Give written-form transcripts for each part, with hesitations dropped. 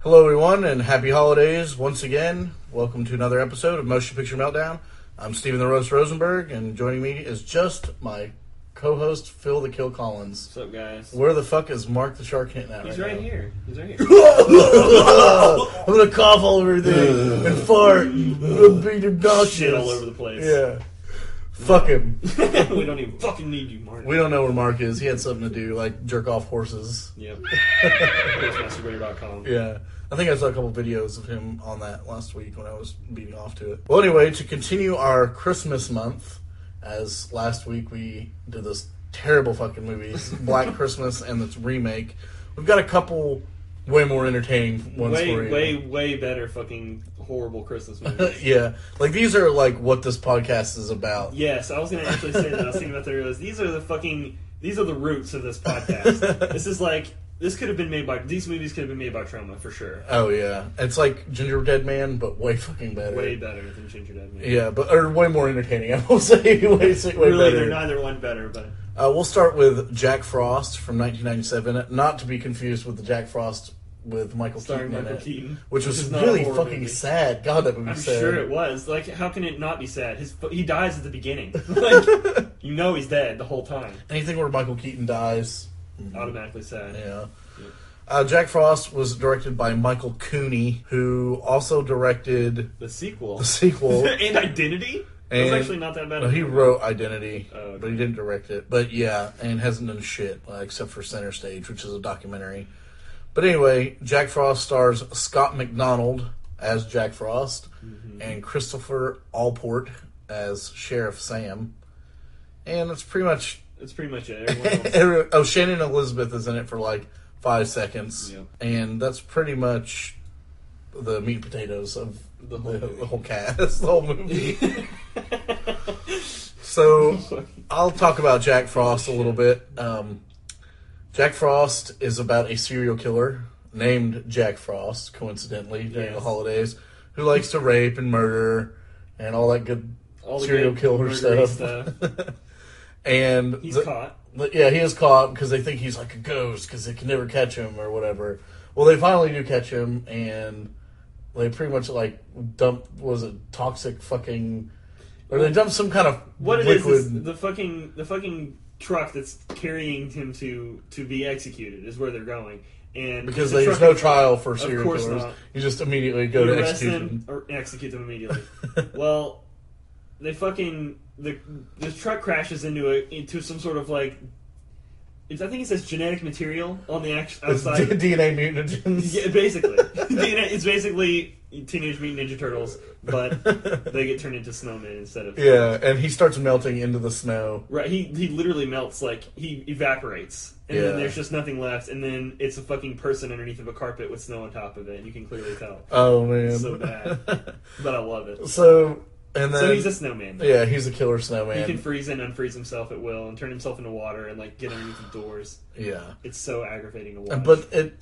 Hello, everyone, and happy holidays once again. Welcome to another episode of Motion Picture Meltdown. I'm Stephen the Roast Rosenberg, and joining me is just my co-host, Phil the Kill Collins. What's up, guys? Where the fuck is Mark the Shark hitting at He's right right now? here. He's right here. I'm gonna cough all over everything and fart and be obnoxious. Shit all over the place. Yeah. Fuck him. We don't even fucking need you, Mark. We don't know where Mark is. He had something to do, like jerk off horses. Yep. Masturbating.com. Yeah. I think I saw a couple videos of him on that last week when I was beating off to it. Well, anyway, to continue our Christmas month, as last week we did this terrible fucking movies, Black Christmas and its remake, we've got a couple way more entertaining ones for you. Way better fucking horrible Christmas movies. Yeah. Like, these are like what this podcast is about. Yes, I was going to actually say that. I was thinking about that. These are the roots of this podcast. This is like... These movies could have been made by Trauma, for sure. Oh, yeah. It's like Gingerbread Man, but way fucking better. Way better than Gingerbread Man. Yeah, or way more entertaining, I will say. Way really, better. they're neither one better, but... We'll start with Jack Frost from 1997, not to be confused with the Jack Frost with Michael Keaton in it, which was really fucking sad. God, that movie I'm sad. sure it was. Like, how can it not be sad? He dies at the beginning. Like, you know he's dead the whole time. Anything where Michael Keaton dies... Automatically sad. Yeah. Jack Frost was directed by Michael Cooney, who also directed... The sequel. And Identity? It was actually not that bad. Well, he wrote Identity, okay. But he didn't direct it. But yeah, and hasn't done shit, except for Center Stage, which is a documentary. But anyway, Jack Frost stars Scott McDonald as Jack Frost, and Christopher Allport as Sheriff Sam. And that's pretty much... That's pretty much it. Shannon Elizabeth is in it for like 5 seconds. Yep. And that's pretty much the meat and potatoes of the whole cast, the whole movie. So, I'll talk about Jack Frost a little bit. Jack Frost is about a serial killer named Jack Frost, coincidentally, during the holidays, who likes to rape and murder and all that good serial killer stuff. And he's caught. Yeah, he is caught because they think he's like a ghost because they can never catch him or whatever. Well, they finally do catch him, and they pretty much like dump toxic fucking, or they dump some kind of what liquid. It is the fucking truck that's carrying him to be executed is where they're going, and because there's no trial for serial killers, not. You just immediately go to execution or execute them immediately. Well. They the truck crashes into some sort of like I think it says genetic material on the outside. DNA mutants. Yeah, basically. It's basically Teenage Mutant Ninja Turtles, but they get turned into snowmen instead of... Yeah, and he starts melting into the snow. Right, he literally melts, like, he evaporates. And then there's just nothing left, and then it's a fucking person underneath of a carpet with snow on top of it, and you can clearly tell. Oh, man. It's so bad. But I love it. So he's a snowman. Yeah, he's a killer snowman. He can freeze and unfreeze himself at will and turn himself into water and like get underneath the doors. Yeah. It's so aggravating to watch. But it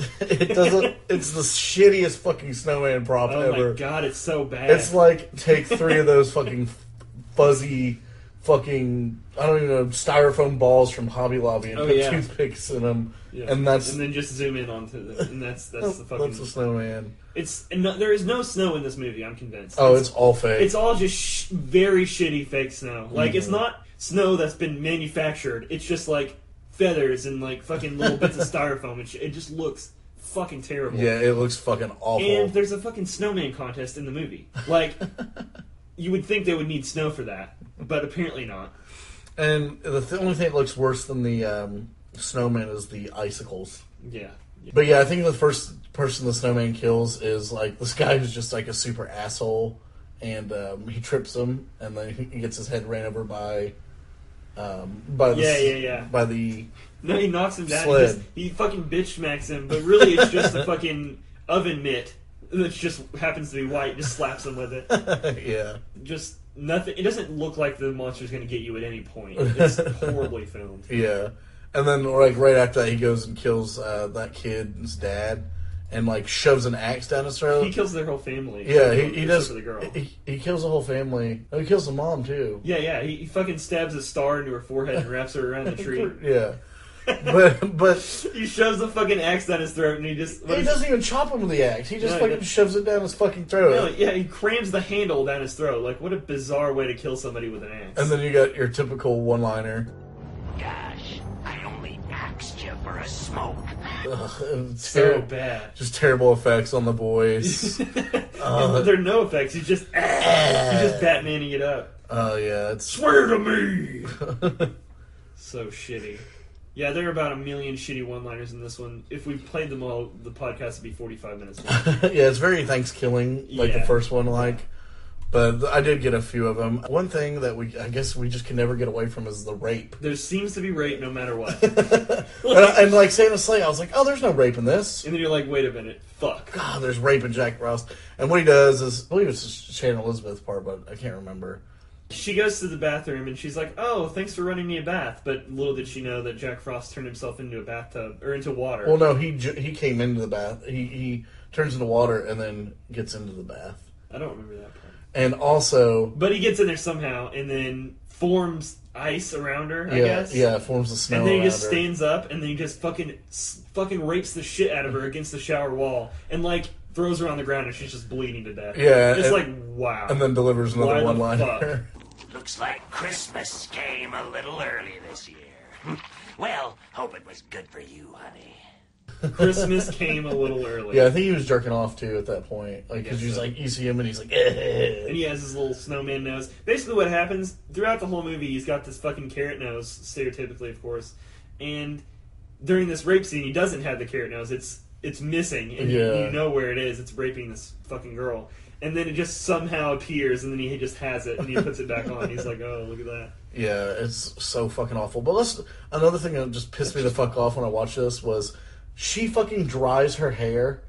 doesn't... It's the shittiest fucking snowman prop ever. Oh my god, it's so bad. It's like, take 3 of those fucking fuzzy fucking... I don't even know, styrofoam balls from Hobby Lobby and put toothpicks in them. Yeah. And then just zoom in onto them. And that's the fucking... That's the snowman. There is no snow in this movie, I'm convinced. Oh, it's all fake. It's all just very shitty fake snow. Like, it's not snow that's been manufactured. It's just, like, feathers and, like, fucking little bits of styrofoam. It just looks fucking terrible. Yeah, it looks fucking awful. And there's a fucking snowman contest in the movie. Like, you would think they would need snow for that, but apparently not. And the only thing that looks worse than the snowman is the icicles. Yeah. But yeah, I think the first person the snowman kills is like this guy who's just like a super asshole, and he trips him, and then he gets his head ran over by the no, he knocks him down. Sled. He fucking bitch smacks him, but really it's just a fucking oven mitt that just happens to be white. Just slaps him with it. Yeah. Just nothing. It doesn't look like the monster's going to get you at any point. It's horribly filmed. Yeah. And then, like, right after that, he goes and kills that kid's dad and, like, shoves an axe down his throat. He kills their whole family. Yeah, he does. For the girl. He kills the whole family. Oh, he kills the mom, too. Yeah. He fucking stabs a star into her forehead and wraps her around the tree. Yeah. but he shoves the fucking axe down his throat, and he doesn't even chop him with the axe. He just shoves it down his fucking throat. No, yeah, he crams the handle down his throat. Like, what a bizarre way to kill somebody with an axe. And then you got your typical one-liner. Gosh, I only axed you for a smoke. So bad. Just terrible effects on the voice. There are no effects. He's just Batmaning it up. Oh yeah, it's swear to me. So shitty. Yeah, there are about 1 million shitty one-liners in this one. If we played them all, the podcast would be 45 minutes long. Yeah, it's very Thanksgiving, like the first one, But I did get a few of them. One thing that I guess we just can never get away from is the rape. There seems to be rape no matter what. and like Santa Slay, I was like, oh, there's no rape in this. And then you're like, wait a minute, fuck. God, there's rape in Jack Frost. And what he does is, I believe it's Shannon Elizabeth part, but I can't remember. She goes to the bathroom and she's like, oh, thanks for running me a bath. But little did she know that Jack Frost turned himself into a bathtub, or into water. Well, no, he came into the bath. He turns into water and then gets into the bath. I don't remember that part. And also... But he gets in there somehow and then forms ice around her, I guess. Yeah, forms the snow and then he around just stands up and then he just fucking rapes the shit out of her against the shower wall. And, like, throws her on the ground and she's just bleeding to death. Yeah. It's like, wow. And then delivers another one-liner. Looks like Christmas came a little early this year. Well, hope it was good for you, honey. Christmas came a little early. Yeah, I think he was jerking off too at that point. Like, because he's like, you see him and he's like, eh. And he has his little snowman nose. Basically, what happens throughout the whole movie, he's got this fucking carrot nose, stereotypically, of course. And during this rape scene, he doesn't have the carrot nose. It's missing, and you know where it is. It's raping this fucking girl. And then it just somehow appears, and then he just has it, and he puts it back on. He's like, oh, look at that. Yeah, it's so fucking awful. But another thing that just pissed me the fuck off when I watched this was she fucking dries her hair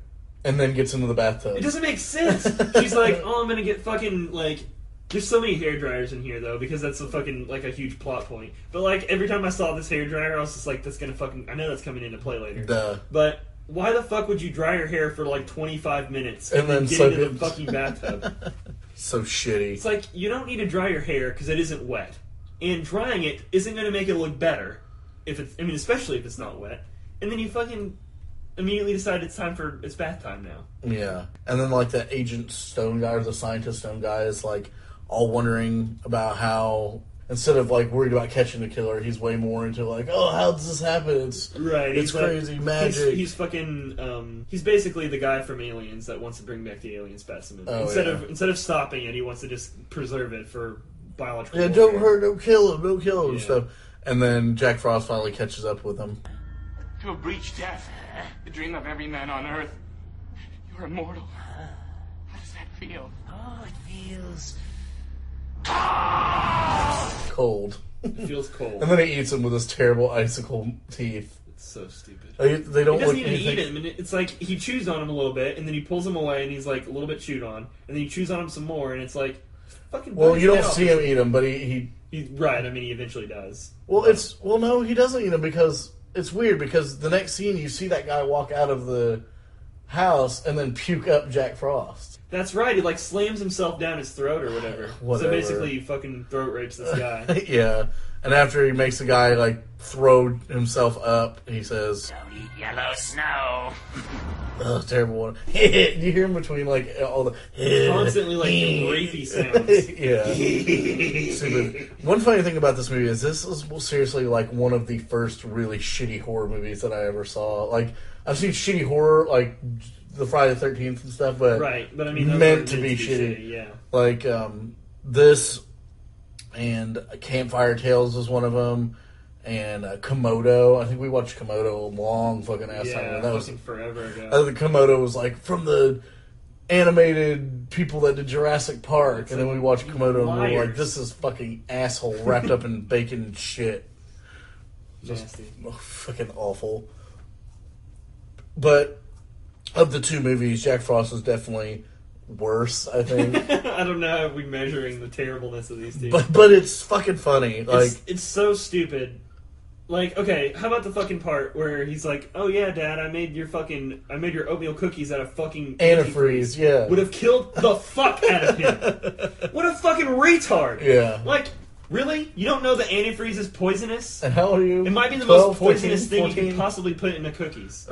and then gets into the bathtub. It doesn't make sense. She's like, oh, I'm gonna get fucking, like... There's so many hair dryers in here, though, because that's a fucking, like, a huge plot point. But, like, every time I saw this hair dryer, I was just like, that's gonna fucking... I know that's coming into play later. Duh. But... Why the fuck would you dry your hair for like 25 minutes and then get into the fucking bathtub? So shitty. It's like, you don't need to dry your hair because it isn't wet. And drying it isn't going to make it look better, especially if it's not wet. And then you fucking immediately decide it's bath time now. Yeah. And then like the Agent Stone guy, or the Scientist Stone guy, is like all wondering about how... Instead of, like, worried about catching the killer, he's way more into, like, oh, how does this happen? It's crazy, like, magic. He's fucking, he's basically the guy from Aliens that wants to bring back the alien specimen. Oh, instead of stopping it, he wants to just preserve it for biological warfare. Don't hurt, don't kill him, and stuff. And then Jack Frost finally catches up with him. To a breach death, the dream of every man on Earth. You're immortal. How does that feel? Oh, it feels... Cold. It feels cold. And then he eats him with his terrible icicle teeth. It's so stupid. They don't he doesn't look even anything... eat him, and it's like he chews on him a little bit, and then he pulls him away, and he's like a little bit chewed on, and then he chews on him some more, and it's like fucking. Well, you don't see him eat him, but he right. I mean, he eventually does. Well, no, he doesn't eat him because it's weird. Because the next scene, you see that guy walk out of the house and then puke up Jack Frost. That's right. He like slams himself down his throat or whatever. So basically, he fucking throat rapes this guy. Yeah. And after he makes the guy like throw himself up, he says, "Don't eat yellow snow." Oh, terrible one. You hear him between like all the constantly like rapey sounds. Yeah. Stupid. One funny thing about this movie is this was seriously like one of the first really shitty horror movies that I ever saw. Like I've seen shitty horror like the Friday the 13th and stuff, but I mean meant to be shitty. Yeah. Like this and Campfire Tales was one of them. And Komodo. I think we watched Komodo a long fucking ass time. That was forever ago. The Komodo was like from the animated people that did Jurassic Park. And then we watched Komodo and we were like, this is fucking asshole wrapped up in bacon shit. Just fucking awful. But of the two movies, Jack Frost was definitely worse, I think. I don't know if we're measuring the terribleness of these two. But it's fucking funny. Like it's so stupid. Like, okay, how about the fucking part where he's like, "Oh yeah, Dad, I made your oatmeal cookies out of fucking antifreeze." Yeah, would have killed the fuck out of him. What a fucking retard. Yeah, like Really? You don't know that antifreeze is poisonous? And how are you? It might be the 12, most poisonous 13, thing you 14? could possibly put into cookies.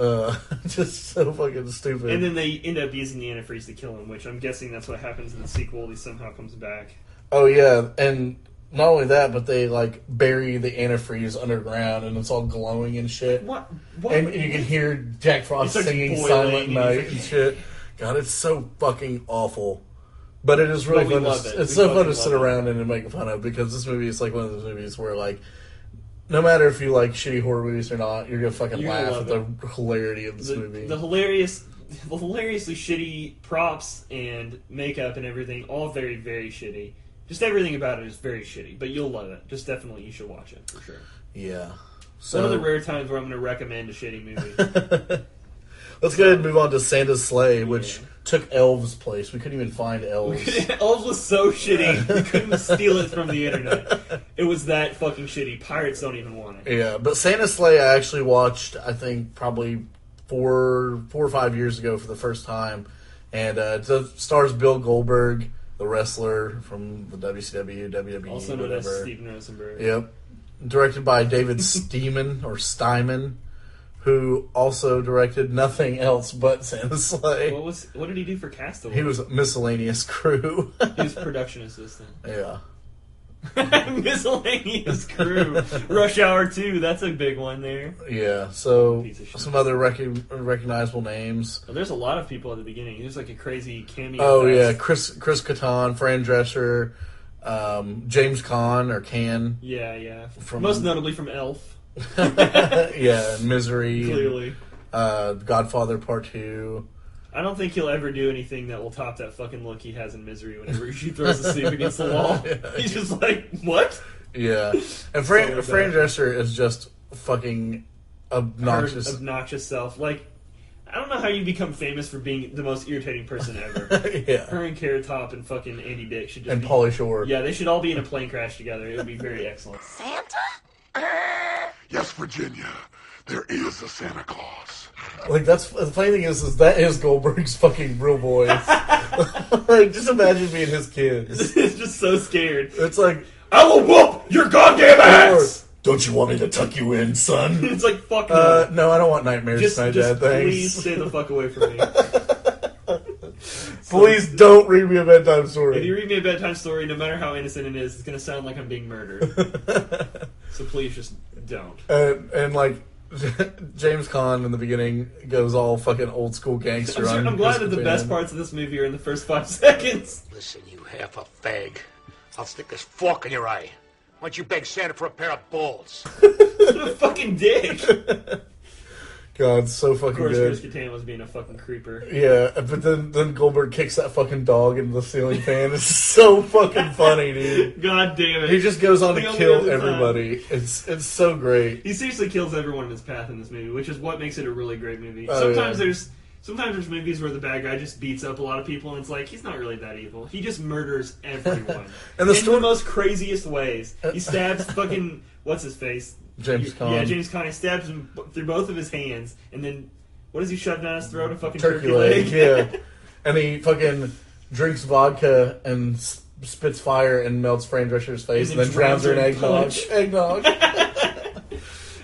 Just so fucking stupid. And then they end up using the antifreeze to kill him, which I'm guessing that's what happens in the sequel. He somehow comes back. Oh yeah, and not only that, but they like bury the antifreeze underground, and it's all glowing and shit. What? And you can hear Jack Frost singing "Silent Night" and shit. God, it's so fucking awful. But it is really fun. It's so fun to sit around and make fun of, because this movie is like one of those movies where, like, no matter if you like shitty horror movies or not, you're gonna fucking laugh at the hilarity of this movie. The hilariously shitty props and makeup and everything, all very, very shitty. Just everything about it is very shitty, but you'll love it. Just definitely, you should watch it for sure. Yeah. So, one of the rare times where I'm going to recommend a shitty movie. Let's go ahead and move on to Santa's Sleigh, which took Elves' place. We couldn't even find Elves. Elves was so shitty, we couldn't steal it from the internet. It was that fucking shitty. Pirates don't even want it. Yeah, but Santa's Sleigh I actually watched, I think, probably four or 5 years ago for the first time. And it stars Bill Goldberg, the wrestler from the WCW, WWE, also known as Steven Rosenberg. Yep. Directed by David Steinman, who also directed nothing else but Santa's Sleigh. What did he do for Castaway? He was miscellaneous crew. He was production assistant. Yeah. Miscellaneous crew. Rush Hour 2, that's a big one there. Yeah, so some other recognizable names. Well, there's a lot of people at the beginning. There's like a crazy cameo. Oh, yeah, Chris Kattan, Fran Drescher, James Caan, or Can. Yeah. Most notably from Elf. Yeah, Misery. Clearly. Godfather Part 2. I don't think he'll ever do anything that will top that fucking look he has in Misery whenever she throws the soup against the wall. Yeah. He's just like, what? Yeah. And Fran Drescher is just fucking obnoxious. Her obnoxious self. Like, I don't know how you become famous for being the most irritating person ever. Yeah. Her and Carrot Top and fucking Andy Dick should just be... Pauly Shore. Yeah, they should all be in a plane crash together. It would be very excellent. Santa? Yes, Virginia. There is a Santa Claus. Like, that's the funny thing is that is Goldberg's fucking real voice. Like, just imagine being his kid. It's just so scared. It's like, I will whoop your goddamn ass! Don't you want me to tuck you in, son? It's like, fuck no. No, I don't want nightmares tonight, Dad. Thanks. Please stay the fuck away from me. Please don't read me a bedtime story. If you read me a bedtime story, no matter how innocent it is, it's going to sound like I'm being murdered. So please just don't. And like, James Caan in the beginning goes all fucking old school gangster. I'm glad that the best parts of this movie are in the first 5 seconds. Listen, you half a fag. I'll stick this fork in your eye. Why don't you beg Santa for a pair of balls? What a fucking dick. God, it's so fucking good. Of course, Chris Kattan was being a fucking creeper. Yeah, but then Goldberg kicks that fucking dog into the ceiling fan. It's so fucking funny, dude. God damn it. He just goes on to kill everybody. It's so great. He seriously kills everyone in his path in this movie, which is what makes it a really great movie. Oh, Sometimes there's movies where the bad guy just beats up a lot of people, and it's like, he's not really that evil. He just murders everyone. In the most craziest ways. He stabs fucking, what's his face? James Caan. Yeah, James Caan. He stabs him through both of his hands, and then, what does he shove down his throat? A fucking turkey leg. Yeah. And he fucking drinks vodka and spits fire and melts Fran Drescher's face, and then drowns her in eggnog.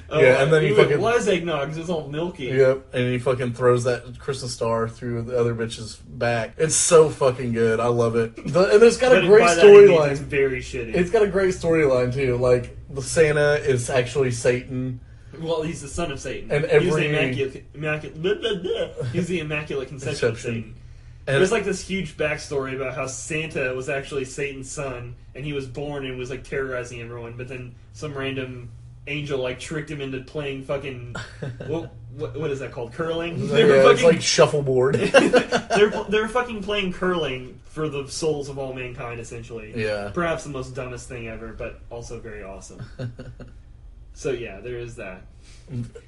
Oh, yeah, and then he fucking... It was eggnog, because it was all milky. Yep, and he fucking throws that Christmas star through the other bitch's back. It's so fucking good. I love it. And it's got a great storyline. It's very shitty. It's got a great storyline, too. Like, the Santa is actually Satan. Well, he's the son of Satan. And he's the immaculate conception of Satan. And there's like this huge backstory about how Santa was actually Satan's son, and he was born and was like terrorizing everyone, but then some random angel like tricked him into playing fucking what is that called? Curling? It's like shuffleboard. they're fucking playing curling for the souls of all mankind, essentially. Yeah. Perhaps the most dumbest thing ever, but also very awesome. So yeah, there is that.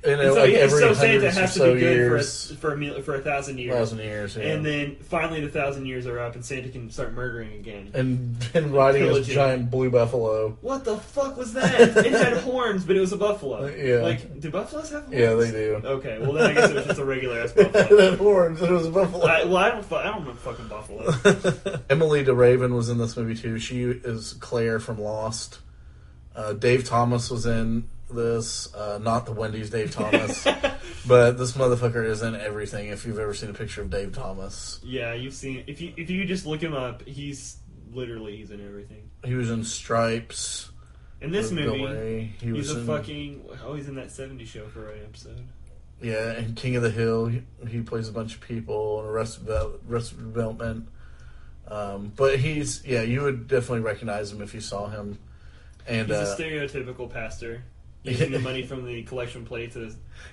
Every Santa has to be good years, for 1,000 years. 1,000 years, yeah. And then finally the 1,000 years are up and Santa can start murdering again. And riding his giant blue buffalo. What the fuck was that? It had horns, but it was a buffalo. Yeah. Like, do buffaloes have horns? Yeah, they do. Okay, well then I guess it was just a regular ass buffalo. It had horns, it was a buffalo. I don't know fucking buffalo. Emily DeRaven was in this movie too. She is Claire from Lost. Dave Thomas was in this. Not the Wendy's Dave Thomas. But this motherfucker is in everything, if you've ever seen a picture of Dave Thomas. Yeah, you've seen... If you just look him up, he's in everything. He was in Stripes. In this movie, he's in that 70s show for an episode. Yeah, and King of the Hill, he plays a bunch of people, and Arrested Development. But you would definitely recognize him if you saw him. And he's a stereotypical pastor, using the money from the collection plate to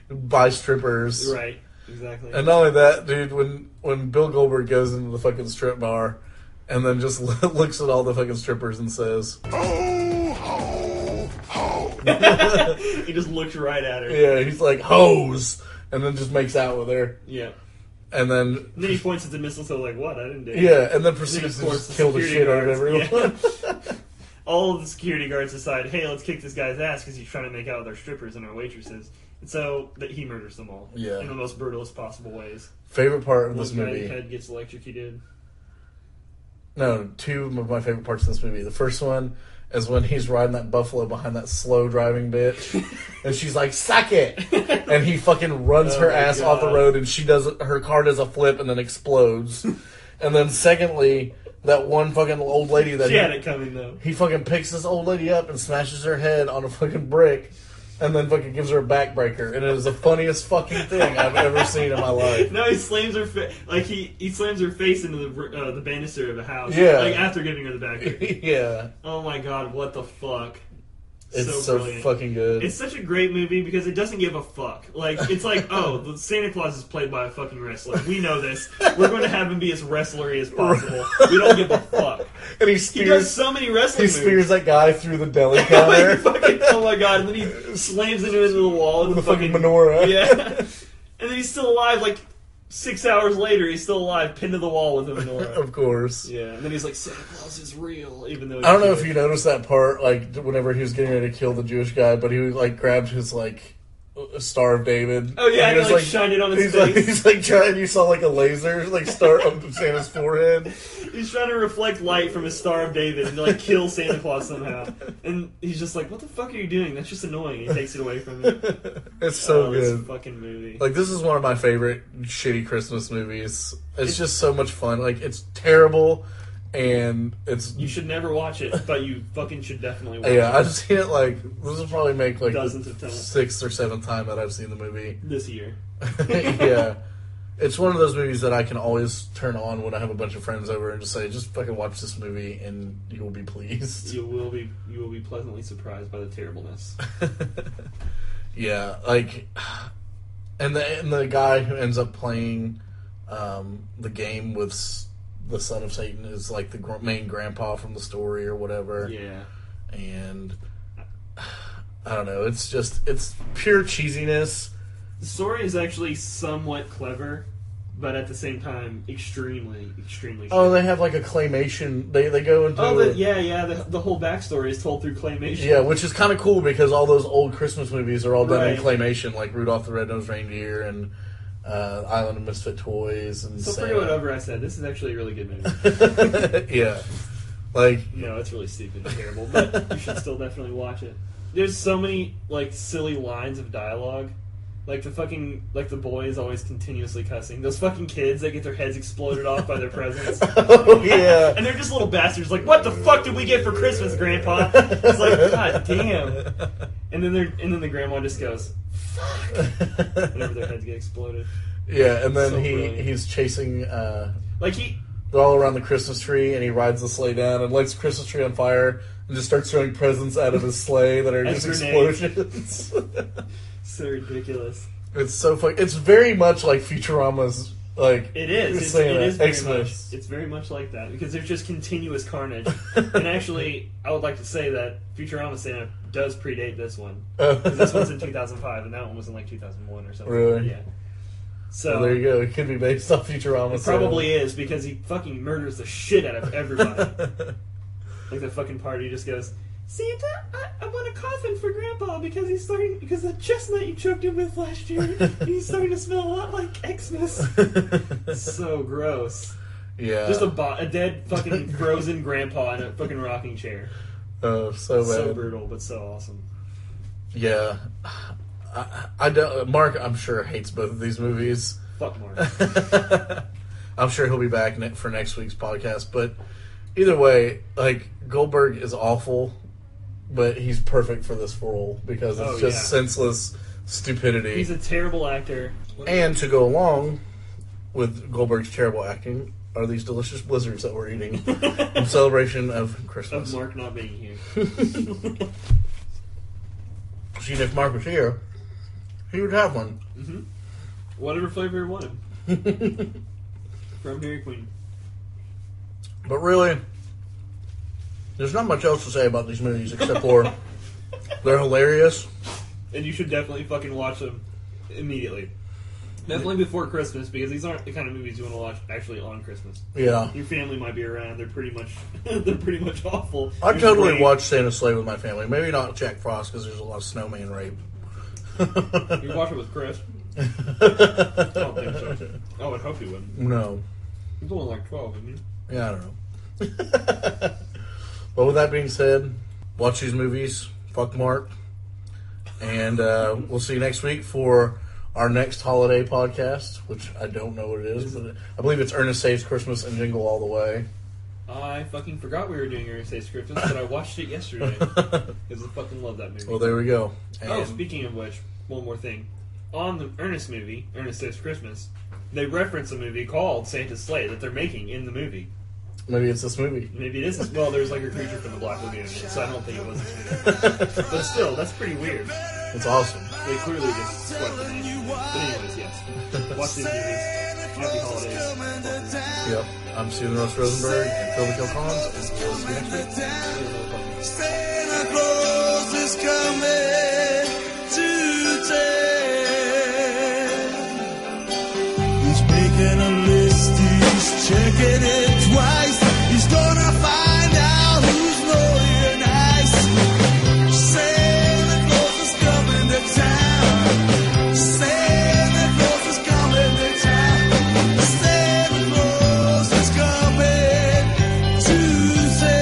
buy strippers. Right, exactly. And not only that, dude, when Bill Goldberg goes into the fucking strip bar, and then just looks at all the fucking strippers and says, "Ho, ho, ho." He just looks right at her. Yeah, he's like, "Hoes," and then just makes out with her. Yeah. And then he points at the mistletoe like, "What? I didn't do it." Yeah, and then proceeds to just kill the shit out of everyone. Yeah. All of the security guards decide, "Hey, let's kick this guy's ass because he's trying to make out with our strippers and our waitresses." And so he murders them all. Yeah. In the most brutalist possible ways. Favorite part of this movie. One guy's head gets electrocuted. No, two of my favorite parts of this movie. The first one is when he's riding that buffalo behind that slow driving bitch, and she's like, "Suck it!" and he fucking runs her ass off the road, and her car does a flip and then explodes. And then secondly, that one fucking old lady that she had it coming though. He fucking picks this old lady up and smashes her head on a fucking brick. And then fucking gives her a backbreaker, and it is the funniest fucking thing I've ever seen in my life. No, he slams her he slams her face into the banister of the house. Yeah, like after giving her the backbreaker. Yeah. Oh my god, what the fuck? It's so fucking good. It's such a great movie because it doesn't give a fuck. Like, it's like, oh, the Santa Claus is played by a fucking wrestler. We know this. We're going to have him be as wrestlery as possible. We don't give a fuck. And he does so many wrestling moves. He spears that guy through the deli counter. Oh my god, and then he slams into the wall with a fucking menorah. Yeah. And then he's still alive, like, 6 hours later, he's still alive, pinned to the wall with a menorah. Of course. Yeah, and then he's like, Santa Claus is real, even though... I don't know if you noticed that part, like, whenever he was getting ready to kill the Jewish guy, but he, like, grabbed his, like, Star of David. Oh, yeah, and he, like, shined it on his face. He's, like, trying, you saw, like, a laser, like, start on Santa's forehead. He's trying to reflect light from his Star of David and, like, kill Santa Claus somehow. And he's just like, what the fuck are you doing? That's just annoying. He takes it away from him. It's so good. This fucking movie. Like, this is one of my favorite shitty Christmas movies. It's just so much fun. Like, it's terrible, and it's... You should never watch it, but you fucking should definitely watch it. Yeah, I've seen it, like, this will probably make, like, dozens of times. 6th or 7th time that I've seen the movie. This year. Yeah. It's one of those movies that I can always turn on when I have a bunch of friends over and just say, just fucking watch this movie and you will be pleased. You will be pleasantly surprised by the terribleness. Yeah, like, and the guy who ends up playing the game with the son of Satan is like the main grandpa from the story or whatever. Yeah. And I don't know, it's pure cheesiness. The story is actually somewhat clever, but at the same time, extremely, extremely. Oh, they have like a claymation. They go into. Oh, the whole backstory is told through claymation. Yeah, which is kind of cool because all those old Christmas movies are all done in claymation, like Rudolph the Red-Nosed Reindeer and Island of Misfit Toys and. So forget whatever I said. This is actually a really good movie. Yeah, like no, it's really stupid and terrible, but you should still definitely watch it. There's so many like silly lines of dialogue. Like the boy is always continuously cussing. Those fucking kids that get their heads exploded off by their presents. Oh yeah. And they're just little bastards like, what the fuck did we get for Christmas, Grandpa? It's like, god damn. And then the grandma just goes, fuck. Whenever their heads get exploded. Yeah, and then So he's chasing they're all around the Christmas tree and he rides the sleigh down and lights the Christmas tree on fire and just starts throwing presents out of his sleigh that are just explosions. So ridiculous. It's so funny. It's very much like Futurama's, like... It is. It's very much like that, because there's just continuous carnage. And actually, I would like to say that Futurama Santa does predate this one. Because this one's in 2005, and that one was in, like, 2001 or something. Really? Yeah. So well, there you go. It could be based off Futurama. It probably is, because he fucking murders the shit out of everybody. Like, the fucking party just goes... Santa, I want a coffin for Grandpa because the chestnut you choked him with last year, he's starting to smell a lot like Xmas. So gross. Yeah. Just a dead fucking frozen grandpa in a fucking rocking chair. So bad. So brutal, but so awesome. Yeah. I don't, Mark, I'm sure, hates both of these movies. Fuck Mark. I'm sure he'll be back for next week's podcast. But either way, like, Goldberg is awful, but he's perfect for this role because it's just senseless stupidity. He's a terrible actor. And to go along with Goldberg's terrible acting are these delicious blizzards that we're eating in celebration of Christmas. Of Mark not being here. See, if Mark was here, he would have one. Mm-hmm. Whatever flavor he wanted. From Dairy Queen. But really, there's not much else to say about these movies except for they're hilarious. And you should definitely fucking watch them immediately. Definitely before Christmas, because these aren't the kind of movies you want to watch actually on Christmas. Yeah. Your family might be around. They're pretty much awful. I totally watch Santa's Sleigh with my family. Maybe not Jack Frost because there's a lot of snowman rape. You watch it with Chris? I don't think so. I would hope you wouldn't. No. He's only like 12, isn't he? Yeah, I don't know. But with that being said, watch these movies. Fuck Mark. And we'll see you next week for our next holiday podcast, which I don't know what it is, but I believe it's Ernest Saves Christmas and Jingle All the Way. I fucking forgot we were doing Ernest Saves Christmas, but I watched it yesterday. Because I fucking love that movie. Well, there we go. And speaking of which, one more thing. On the Ernest movie, Ernest Saves Christmas, they reference a movie called Santa's Sleigh that they're making in the movie. maybe it's this movie. Maybe it is. Well, there's like a creature from the Black Lagoon in it, so I don't think it was this movie. But still, that's pretty weird. It's awesome. They clearly just swept the name. But anyways, yes. Watch these movies. Happy holidays. Yep. I'm Steven Ross Rosenberg and Phil McKill Collins, and we'll see you next week. Santa Claus is coming to town. He's making a list, he's checking it twice. He's gonna find out who's naughty and nice. Santa Claus is coming to town. Santa Claus is coming to town. Santa Claus is coming to town.